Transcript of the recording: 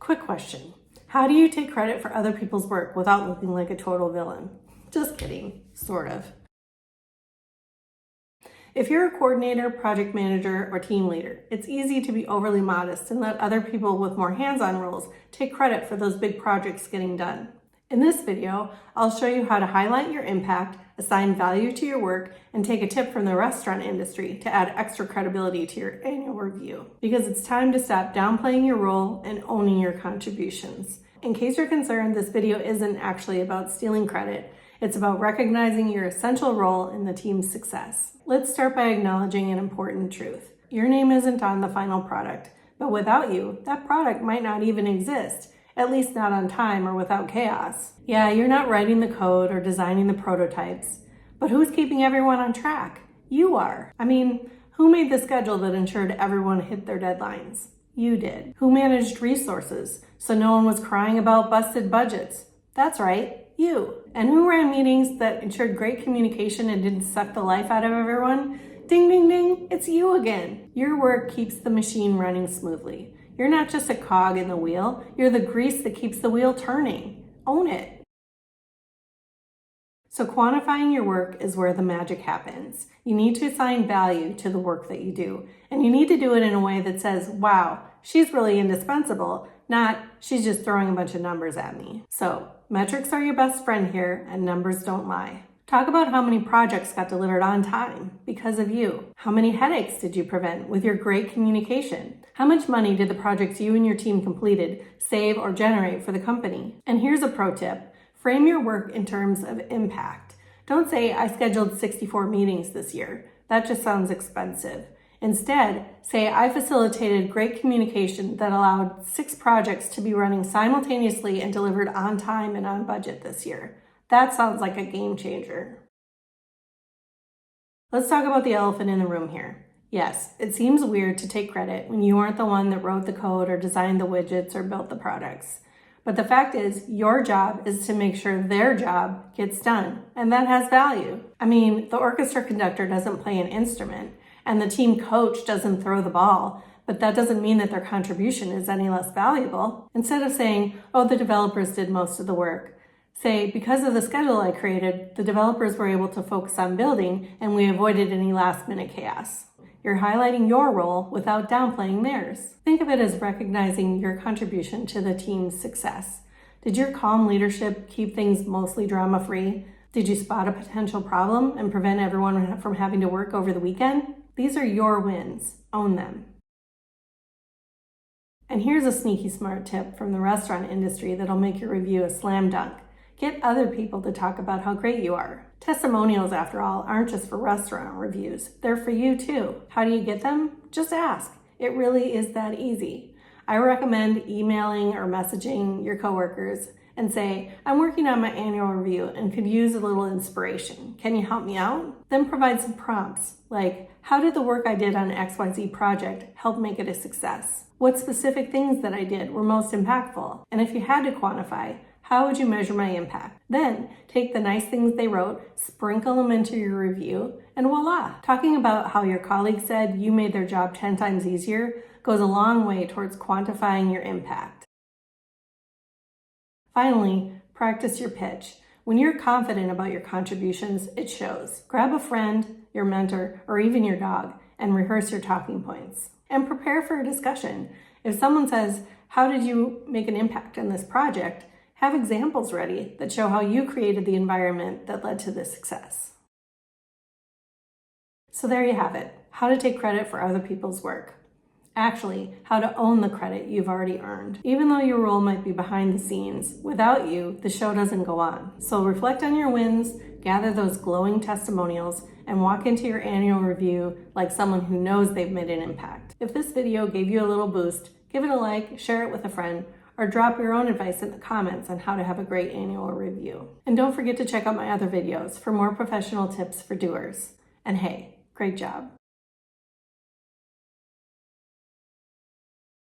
Quick question. How do you take credit for other people's work without looking like a total villain? Just kidding, sort of. If you're a coordinator, project manager, or team leader, it's easy to be overly modest and let other people with more hands-on roles take credit for those big projects getting done. In this video, I'll show you how to highlight your impact, assign value to your work, and take a tip from the restaurant industry to add extra credibility to your annual review. Because it's time to stop downplaying your role and owning your contributions. In case you're concerned, this video isn't actually about stealing credit. It's about recognizing your essential role in the team's success. Let's start by acknowledging an important truth. Your name isn't on the final product, but without you, that product might not even exist, at least not on time or without chaos. Yeah, you're not writing the code or designing the prototypes, but who's keeping everyone on track? You are. I mean, who made the schedule that ensured everyone hit their deadlines? You did. Who managed resources so no one was crying about busted budgets? That's right. You. And who ran meetings that ensured great communication and didn't suck the life out of everyone? Ding, ding, ding, it's you again. Your work keeps the machine running smoothly. You're not just a cog in the wheel, you're the grease that keeps the wheel turning. Own it. So quantifying your work is where the magic happens. You need to assign value to the work that you do, and you need to do it in a way that says, wow, she's really indispensable, not she's just throwing a bunch of numbers at me. So metrics are your best friend here, and numbers don't lie. Talk about how many projects got delivered on time because of you. How many headaches did you prevent with your great communication? How much money did the projects you and your team completed save or generate for the company? And here's a pro tip. Frame your work in terms of impact. Don't say, I scheduled 64 meetings this year. That just sounds expensive. Instead, say, I facilitated great communication that allowed 6 projects to be running simultaneously and delivered on time and on budget this year. That sounds like a game changer. Let's talk about the elephant in the room here. Yes, it seems weird to take credit when you aren't the one that wrote the code or designed the widgets or built the products. But the fact is, your job is to make sure their job gets done, and that has value. I mean, the orchestra conductor doesn't play an instrument, and the team coach doesn't throw the ball, but that doesn't mean that their contribution is any less valuable. Instead of saying, oh, the developers did most of the work, say, because of the schedule I created, the developers were able to focus on building, and we avoided any last-minute chaos. You're highlighting your role without downplaying theirs. Think of it as recognizing your contribution to the team's success. Did your calm leadership keep things mostly drama-free? Did you spot a potential problem and prevent everyone from having to work over the weekend? These are your wins. Own them. And here's a sneaky smart tip from the restaurant industry that'll make your review a slam dunk. Get other people to talk about how great you are. Testimonials, after all, aren't just for restaurant reviews. They're for you too. How do you get them? Just ask. It really is that easy. I recommend emailing or messaging your coworkers and say, I'm working on my annual review and could use a little inspiration. Can you help me out? Then provide some prompts like, how did the work I did on XYZ project help make it a success? What specific things that I did were most impactful? And if you had to quantify, how would you measure my impact? Then take the nice things they wrote, sprinkle them into your review, and voila! Talking about how your colleague said you made their job 10 times easier goes a long way towards quantifying your impact. Finally, practice your pitch. When you're confident about your contributions, it shows. Grab a friend, your mentor, or even your dog, and rehearse your talking points. And prepare for a discussion. If someone says, how did you make an impact on this project? Have examples ready that show how you created the environment that led to this success. So there you have it, how to take credit for other people's work. Actually, how to own the credit you've already earned. Even though your role might be behind the scenes, without you, the show doesn't go on. So reflect on your wins, gather those glowing testimonials, and walk into your annual review like someone who knows they've made an impact. If this video gave you a little boost, give it a like, share it with a friend, or drop your own advice in the comments on how to have a great annual review. And don't forget to check out my other videos for more professional tips for doers. And hey, great job.